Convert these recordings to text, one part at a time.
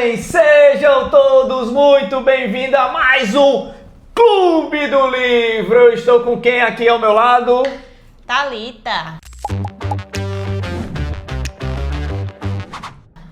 bem? Sejam todos muito bem-vindos a mais um Clube do Livro. Eu estou com quem aqui ao meu lado? Thalita.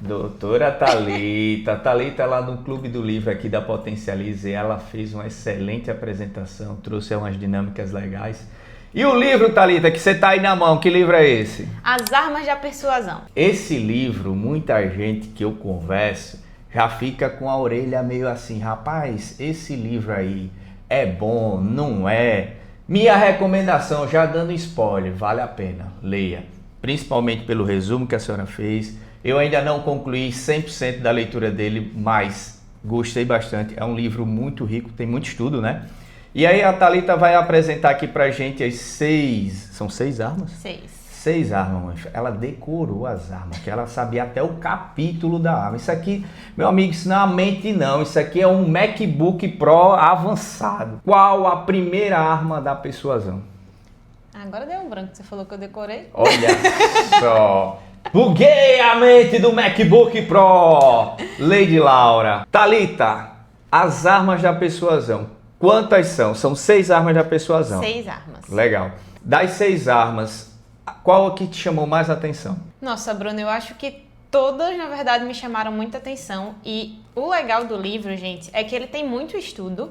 Doutora Thalita. Thalita lá no Clube do Livro aqui da Potencialize, ela fez uma excelente apresentação, trouxe umas dinâmicas legais. E o livro, Thalita, que você está aí na mão, que livro é esse? As Armas da Persuasão. Esse livro, muita gente que eu converso já fica com a orelha meio assim, rapaz, esse livro aí é bom, não é? Minha recomendação, já dando spoiler, vale a pena, leia. Principalmente pelo resumo que a senhora fez. Eu ainda não concluí 100% da leitura dele, mas gostei bastante. É um livro muito rico, tem muito estudo, né? E aí a Thalita vai apresentar aqui pra gente as 6... São 6 armas? 6 armas, mãe. Ela decorou as armas, que ela sabia até o capítulo da arma. Isso aqui, meu amigo, isso não é uma mente não. Isso aqui é um MacBook Pro avançado. Qual a primeira arma da persuasão? Agora deu um branco, você falou que eu decorei. Olha só. Buguei a mente do MacBook Pro. Lady Laura. Thalita, as armas da persuasão. Quantas são? São 6 armas da persuasão. 6 armas. Legal. Das 6 armas, qual que te chamou mais atenção? Nossa, Bruno, eu acho que todas, na verdade, me chamaram muita atenção. E o legal do livro, gente, é que ele tem muito estudo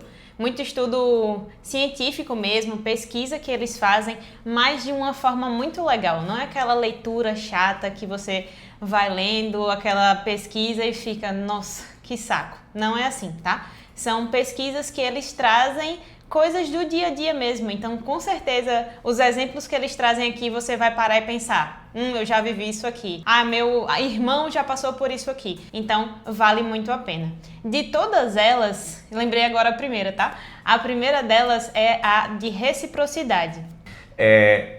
científico mesmo, pesquisa que eles fazem, mas de uma forma muito legal. Não é aquela leitura chata que você vai lendo aquela pesquisa e fica, nossa, que saco. Não é assim, tá? São pesquisas que eles trazem coisas do dia a dia mesmo. Então, com certeza, os exemplos que eles trazem aqui, você vai parar e pensar, eu já vivi isso aqui. Meu irmão já passou por isso aqui. Então, vale muito a pena. De todas elas, lembrei agora a primeira, tá? A primeira delas é a de reciprocidade.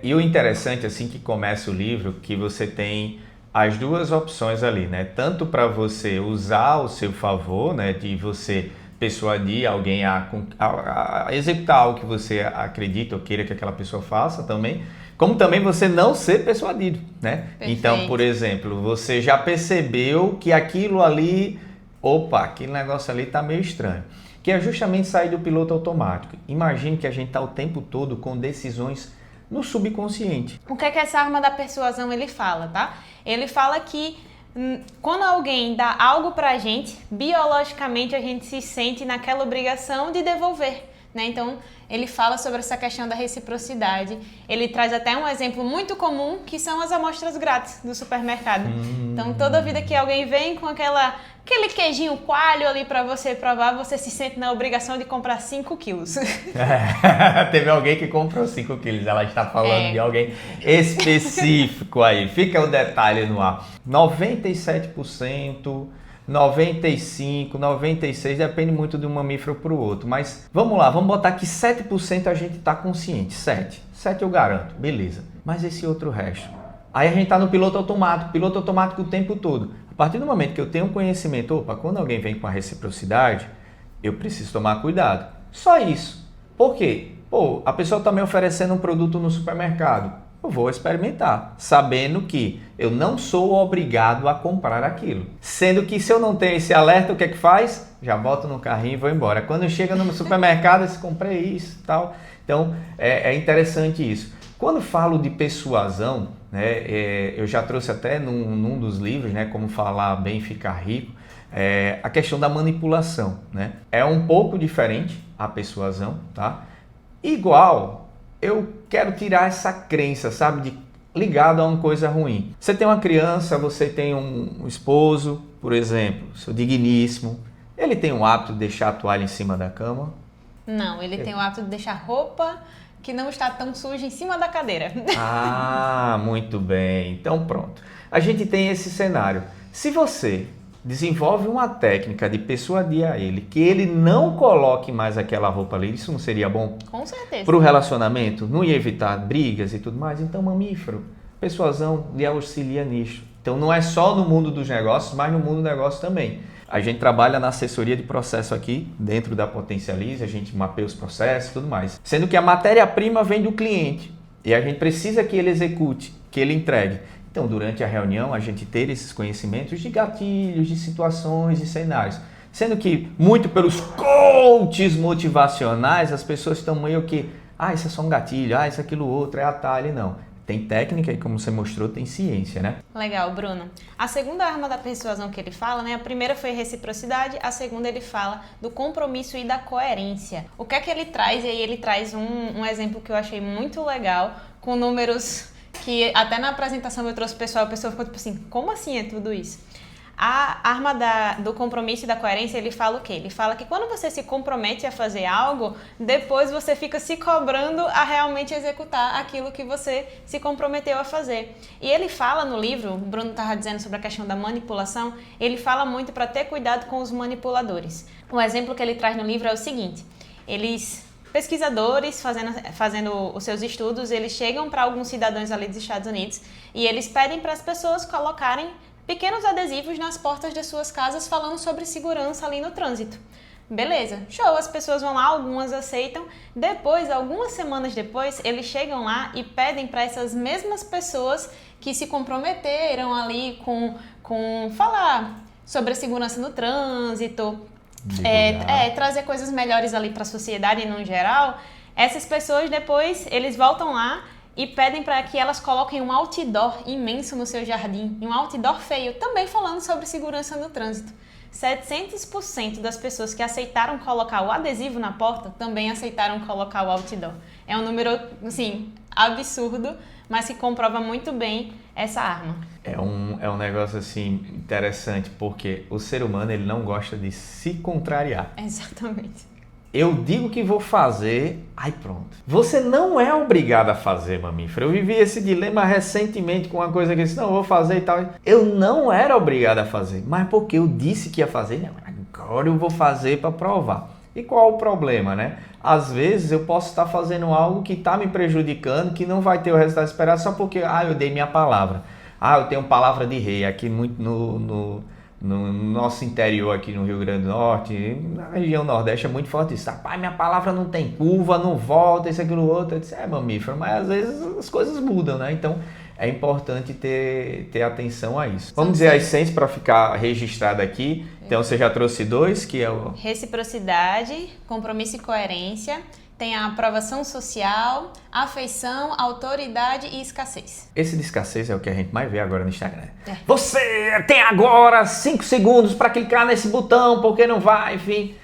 E o interessante, assim que começa o livro, que você tem as duas opções ali, né? Tanto para você usar ao seu favor, né? De você persuadir alguém a executar algo que você acredita ou queira que aquela pessoa faça também, como também você não ser persuadido, né? Perfeito. Então, por exemplo, você já percebeu que aquilo ali, aquele negócio ali tá meio estranho, que é justamente sair do piloto automático. Imagine que a gente tá o tempo todo com decisões no subconsciente. O que é que essa arma da persuasão ele fala, tá? Ele fala que quando alguém dá algo pra gente, biologicamente a gente se sente naquela obrigação de devolver, né? Então, ele fala sobre essa questão da reciprocidade. Ele traz até um exemplo muito comum, que são as amostras grátis do supermercado. Então, toda vida que alguém vem com aquele queijinho coalho ali pra você provar, você se sente na obrigação de comprar 5 quilos. Teve alguém que comprou 5 quilos, ela está falando de alguém específico aí. Fica o detalhe no ar. 97%, 95%, 96%, depende muito de um mamífero para o outro. Mas vamos lá, vamos botar que 7% a gente está consciente. 7 eu garanto, beleza. Mas esse outro resto? Aí a gente está no piloto automático o tempo todo. A partir do momento que eu tenho conhecimento, quando alguém vem com a reciprocidade, eu preciso tomar cuidado. Só isso. Por quê? A pessoa está me oferecendo um produto no supermercado. Eu vou experimentar, sabendo que eu não sou obrigado a comprar aquilo. Sendo que se eu não tenho esse alerta, o que é que faz? Já boto no carrinho e vou embora. Quando chega no supermercado, eu comprei isso e tal. Então, é interessante isso. Quando falo de persuasão, né, eu já trouxe até num dos livros, né, Como Falar Bem e Ficar Rico, a questão da manipulação, né? É um pouco diferente a persuasão, tá? Igual, eu quero tirar essa crença, sabe, ligado a uma coisa ruim. Você tem uma criança, você tem um esposo, por exemplo, seu digníssimo, ele tem o hábito de deixar a toalha em cima da cama? Não, ele tem o hábito de deixar roupa que não está tão suja em cima da cadeira. Muito bem. Então pronto. A gente tem esse cenário. Se você desenvolve uma técnica de persuadir a ele que ele não coloque mais aquela roupa ali, isso não seria bom? Com certeza. Para o relacionamento, não ia evitar brigas e tudo mais? Então, mamífero, persuasão lhe auxilia nisso. Então, não é só no mundo dos negócios, mas no mundo do negócio também. A gente trabalha na assessoria de processo aqui, dentro da Potencialize, a gente mapeia os processos e tudo mais. Sendo que a matéria-prima vem do cliente e a gente precisa que ele execute, que ele entregue. Então, durante a reunião, a gente ter esses conhecimentos de gatilhos, de situações e cenários. Sendo que, muito pelos coaches motivacionais, as pessoas estão meio que, isso é só um gatilho, isso é aquilo outro, é atalho, não. Tem técnica e, como você mostrou, tem ciência, né? Legal, Bruno. A segunda arma da persuasão que ele fala, né? A primeira foi reciprocidade, a segunda ele fala do compromisso e da coerência. O que é que ele traz? E aí ele traz um exemplo que eu achei muito legal, com números que até na apresentação eu trouxe o pessoal, a pessoa ficou tipo assim, como assim é tudo isso? A arma do compromisso e da coerência, ele fala o quê? Ele fala que quando você se compromete a fazer algo, depois você fica se cobrando a realmente executar aquilo que você se comprometeu a fazer. E ele fala no livro, o Bruno estava dizendo sobre a questão da manipulação, ele fala muito para ter cuidado com os manipuladores. Um exemplo que ele traz no livro é o seguinte, pesquisadores fazendo os seus estudos, eles chegam para alguns cidadãos ali dos Estados Unidos e eles pedem para as pessoas colocarem pequenos adesivos nas portas das suas casas falando sobre segurança ali no trânsito. Beleza, show, as pessoas vão lá, algumas aceitam. Depois, algumas semanas depois, eles chegam lá e pedem para essas mesmas pessoas que se comprometeram ali com falar sobre a segurança no trânsito, trazer coisas melhores ali para a sociedade no geral. Essas pessoas depois, eles voltam lá e pedem para que elas coloquem um outdoor imenso no seu jardim, um outdoor feio, também falando sobre segurança no trânsito. 700% das pessoas que aceitaram colocar o adesivo na porta também aceitaram colocar o outdoor. É um número, assim, absurdo, mas que comprova muito bem essa arma. É um negócio, assim, interessante, porque o ser humano, ele não gosta de se contrariar. Exatamente. Eu digo que vou fazer, aí pronto. Você não é obrigado a fazer, mamífero. Eu vivi esse dilema recentemente com uma coisa que eu disse, não, eu vou fazer e tal. Eu não era obrigado a fazer, mas porque eu disse que ia fazer, não, agora eu vou fazer para provar. E qual o problema, né? Às vezes eu posso estar fazendo algo que está me prejudicando, que não vai ter o resultado esperado só porque, eu dei minha palavra. Eu tenho palavra de rei aqui muito no nosso interior aqui no Rio Grande do Norte, na região Nordeste é muito forte isso. Rapaz, minha palavra não tem curva, não volta, isso, aquilo, outro. Eu disse, mamífero, mas às vezes as coisas mudam, né? Então é importante ter atenção a isso. Vamos dizer as 100 para ficar registrado aqui. Então você já trouxe 2, que é o... Reciprocidade, compromisso e coerência. Tem a aprovação social, afeição, autoridade e escassez. Esse de escassez é o que a gente mais vê agora no Instagram. Você tem agora 5 segundos para clicar nesse botão, porque não vai, enfim.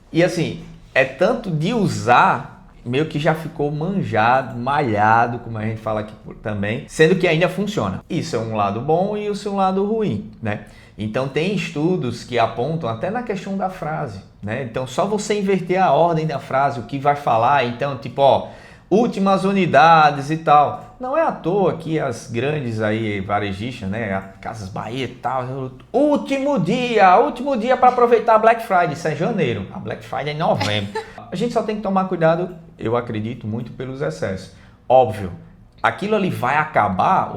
E assim, é tanto de usar, meio que já ficou manjado, malhado, como a gente fala aqui também, sendo que ainda funciona. Isso é um lado bom e isso é um lado ruim, né? Então tem estudos que apontam até na questão da frase, né? Então só você inverter a ordem da frase, o que vai falar, então tipo, últimas unidades e tal. Não é à toa que as grandes aí varejistas, né, Casas Bahia e tal, último dia para aproveitar a Black Friday, isso é janeiro, a Black Friday é em novembro. A gente só tem que tomar cuidado, eu acredito, muito pelos excessos. Óbvio, aquilo ali vai acabar,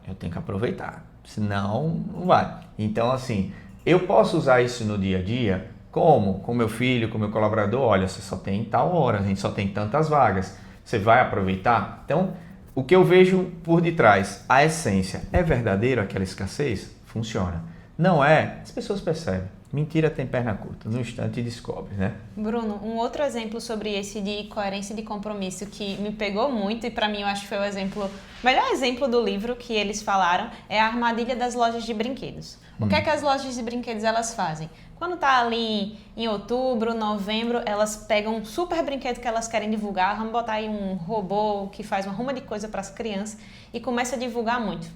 eu tenho que aproveitar. Senão, não vai. Então, assim, eu posso usar isso no dia a dia, como? Com meu filho, com meu colaborador, olha, você só tem tal hora, a gente só tem tantas vagas, você vai aproveitar? Então, o que eu vejo por detrás, a essência, é verdadeiro aquela escassez? Funciona. Não é? As pessoas percebem. Mentira tem perna curta, no instante descobre, né? Bruno, um outro exemplo sobre esse de coerência e de compromisso que me pegou muito e para mim eu acho que foi o melhor exemplo do livro que eles falaram é a armadilha das lojas de brinquedos. O que é que as lojas de brinquedos elas fazem? Quando tá ali em outubro, novembro, elas pegam um super brinquedo que elas querem divulgar, vamos botar aí um robô que faz uma ruma de coisa para as crianças e começa a divulgar muito,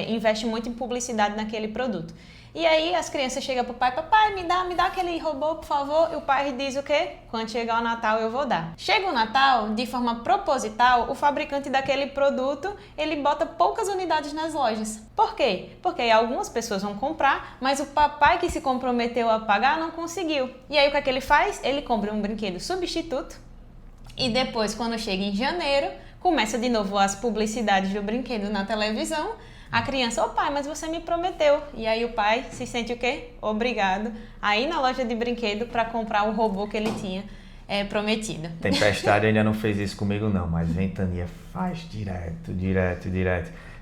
investe muito em publicidade naquele produto. E aí as crianças chegam pro pai, papai, me dá aquele robô, por favor. E o pai diz o quê? Quando chegar o Natal eu vou dar. Chega o Natal, de forma proposital, o fabricante daquele produto, ele bota poucas unidades nas lojas. Por quê? Porque aí algumas pessoas vão comprar, mas o papai que se comprometeu a pagar não conseguiu. E aí o que é que ele faz? Ele compra um brinquedo substituto e depois, quando chega em janeiro, começa de novo as publicidades do brinquedo na televisão. A criança, pai, mas você me prometeu. E aí o pai se sente o quê? Obrigado a ir na loja de brinquedo para comprar o robô que ele tinha prometido. Tempestade ainda não fez isso comigo não, mas Ventania faz direto.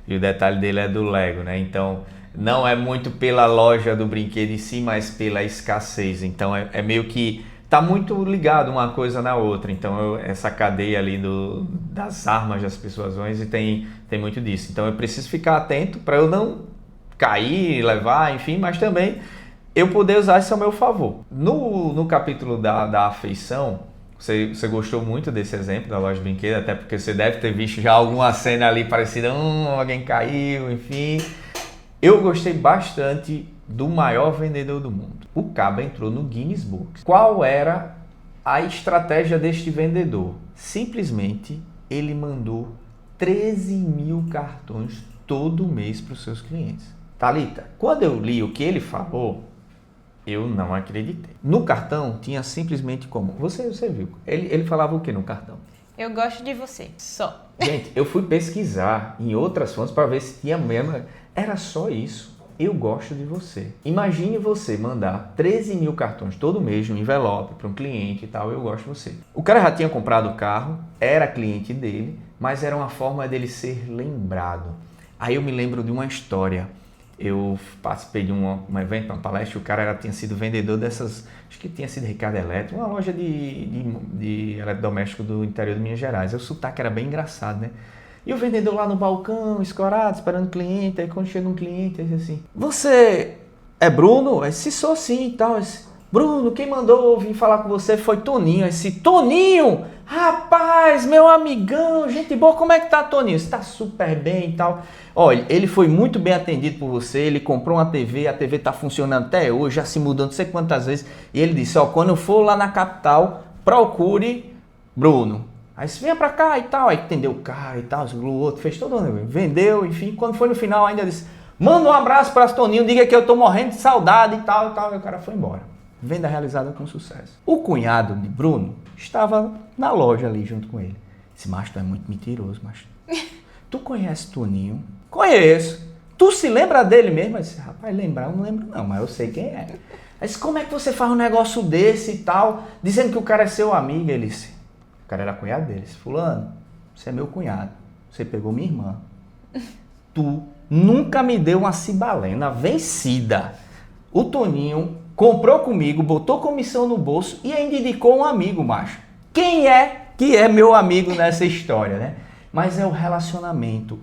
E o detalhe dele é do Lego, né? Então, não é muito pela loja do brinquedo em si, mas pela escassez. Então, é meio que tá muito ligado uma coisa na outra. Então, essa cadeia ali das armas das persuasões tem muito disso. Então, eu preciso ficar atento para eu não cair, levar, enfim, mas também eu poder usar isso ao meu favor. No capítulo da afeição, você gostou muito desse exemplo da loja de brinquedo, até porque você deve ter visto já alguma cena ali parecida, alguém caiu, enfim. Eu gostei bastante do maior vendedor do mundo. O caba entrou no Guinness Book. Qual era a estratégia deste vendedor? Simplesmente ele mandou 13 mil cartões todo mês para os seus clientes. Thalita, quando eu li o que ele falou, eu não acreditei. No cartão tinha simplesmente como... Você viu. Ele falava o que no cartão? Eu gosto de você, só. Gente, eu fui pesquisar em outras fontes para ver se tinha mesmo. Era só isso. Eu gosto de você. Imagine você mandar 13 mil cartões todo mês no envelope para um cliente e tal, eu gosto de você. O cara já tinha comprado o carro, era cliente dele, mas era uma forma dele ser lembrado. Aí eu me lembro de uma história. Eu participei de um evento, uma palestra, o cara tinha sido vendedor dessas, acho que tinha sido Ricardo Eletro, uma loja de eletrodoméstico do interior de Minas Gerais. O sotaque era bem engraçado, né? E o vendedor lá no balcão, escorado, esperando cliente. Aí quando chega um cliente, ele diz assim: você é Bruno? Se sou sim e tal. Bruno, quem mandou vir falar com você foi Toninho. Toninho, rapaz, meu amigão, gente boa, como é que tá, Toninho? Você tá super bem e tal. Olha, ele foi muito bem atendido por você, ele comprou uma TV, a TV tá funcionando até hoje, já se mudou não sei quantas vezes. E ele disse, quando eu for lá na capital, procure Bruno. Aí você venha pra cá e tal, aí atendeu o cara e tal, o outro fez todo mundo, vendeu, enfim. Quando foi no final ainda disse, manda um abraço para Toninho, diga que eu tô morrendo de saudade e tal, e o cara foi embora. Venda realizada com sucesso. O cunhado de Bruno estava na loja ali junto com ele. Disse, macho, tu é muito mentiroso, macho. Tu conhece Toninho? Conheço. Tu se lembra dele mesmo? Eu disse, rapaz, lembrar eu não lembro não, mas eu sei quem é. Aí disse, como é que você faz um negócio desse e tal, dizendo que o cara é seu amigo? Ele disse, o cara era cunhado dele. Disse, fulano, você é meu cunhado, você pegou minha irmã. Tu nunca me deu uma cibalena vencida. O Toninho comprou comigo, botou comissão no bolso e ainda indicou um amigo, macho. Quem é que é meu amigo nessa história, né? Mas é o relacionamento,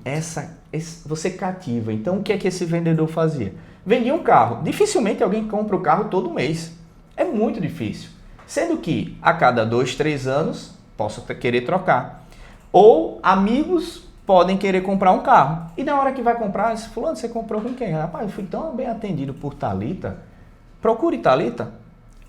você cativa. Então, o que é que esse vendedor fazia? Vendia um carro. Dificilmente alguém compra o carro todo mês. É muito difícil. Sendo que, a cada 2, 3 anos, posso querer trocar. Ou amigos podem querer comprar um carro. E na hora que vai comprar, fulano, você comprou com quem? Rapaz, eu fui tão bem atendido por Thalita. Procure Thalita.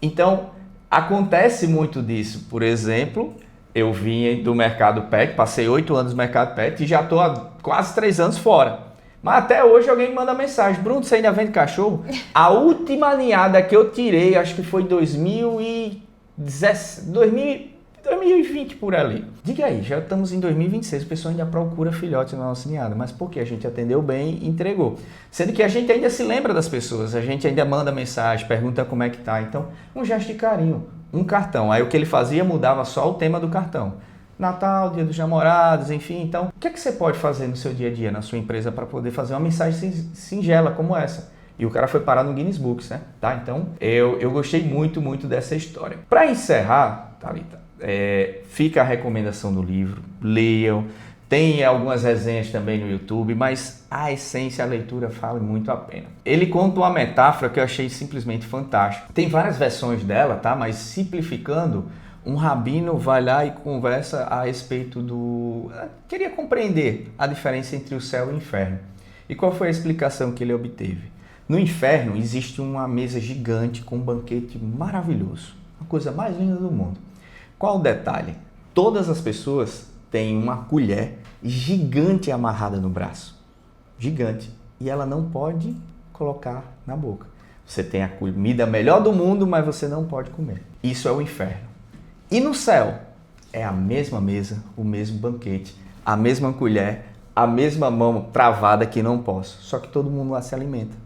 Então, acontece muito disso. Por exemplo, eu vim do mercado pet, passei 8 anos no mercado pet e já estou há quase 3 anos fora. Mas até hoje alguém me manda mensagem, Bruno, você ainda vende cachorro? A última ninhada que eu tirei, acho que foi em 2020 por ali. Diga aí, já estamos em 2026, o pessoal ainda procura filhotes na nossa ninhada, mas porque a gente atendeu bem e entregou. Sendo que a gente ainda se lembra das pessoas, a gente ainda manda mensagem, pergunta como é que tá. Então, um gesto de carinho, um cartão. Aí o que ele fazia mudava só o tema do cartão. Natal, Dia dos Namorados, enfim. Então, o que é que você pode fazer no seu dia a dia, na sua empresa, para poder fazer uma mensagem singela como essa? E o cara foi parar no Guinness Books, né? Tá? Então, eu gostei muito, muito dessa história. Para encerrar, Thalita, fica a recomendação do livro, leiam, tem algumas resenhas também no YouTube, mas a essência, a leitura vale muito a pena. Ele conta uma metáfora que eu achei simplesmente fantástica. Tem várias versões dela, tá? Mas simplificando, um rabino vai lá e conversa a respeito queria compreender a diferença entre o céu e o inferno. E qual foi a explicação que ele obteve? No inferno existe uma mesa gigante com um banquete maravilhoso, a coisa mais linda do mundo. Qual o detalhe? Todas as pessoas têm uma colher gigante amarrada no braço. Gigante. E ela não pode colocar na boca. Você tem a comida melhor do mundo, mas você não pode comer. Isso é o inferno. E no céu? É a mesma mesa, o mesmo banquete, a mesma colher, a mesma mão travada que não posso. Só que todo mundo lá se alimenta.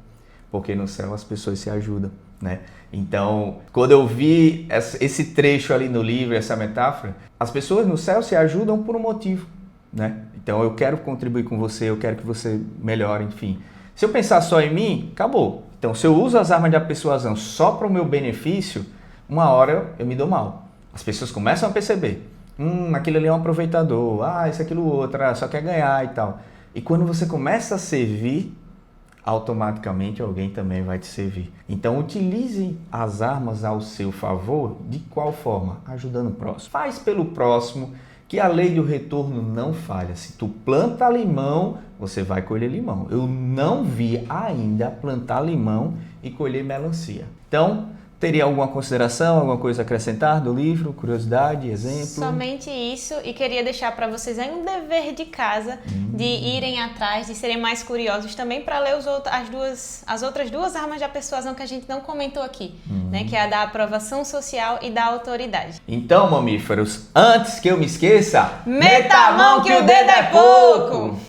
Porque no céu as pessoas se ajudam, né? Então, quando eu vi esse trecho ali no livro, essa metáfora, as pessoas no céu se ajudam por um motivo, né? Então eu quero contribuir com você, eu quero que você melhore, enfim. Se eu pensar só em mim, acabou. Então se eu uso as armas de persuasão só para o meu benefício, uma hora eu me dou mal. As pessoas começam a perceber. Aquele ali é um aproveitador, isso, aquilo, outro, só quer ganhar e tal. E quando você começa a servir, automaticamente alguém também vai te servir. Então utilize as armas ao seu favor. De qual forma? Ajudando o próximo. Faz pelo próximo, que a lei do retorno não falha. Se tu planta limão, você vai colher limão. Eu não vi ainda plantar limão e colher melancia. Então, teria alguma consideração, alguma coisa a acrescentar do livro? Curiosidade, exemplo? Somente isso, e queria deixar para vocês aí um dever de casa, de irem atrás, de serem mais curiosos também para ler as outras duas armas de persuasão que a gente não comentou aqui, né? Que é a da aprovação social e da autoridade. Então, mamíferos, antes que eu me esqueça, meta a mão que o dedo é pouco!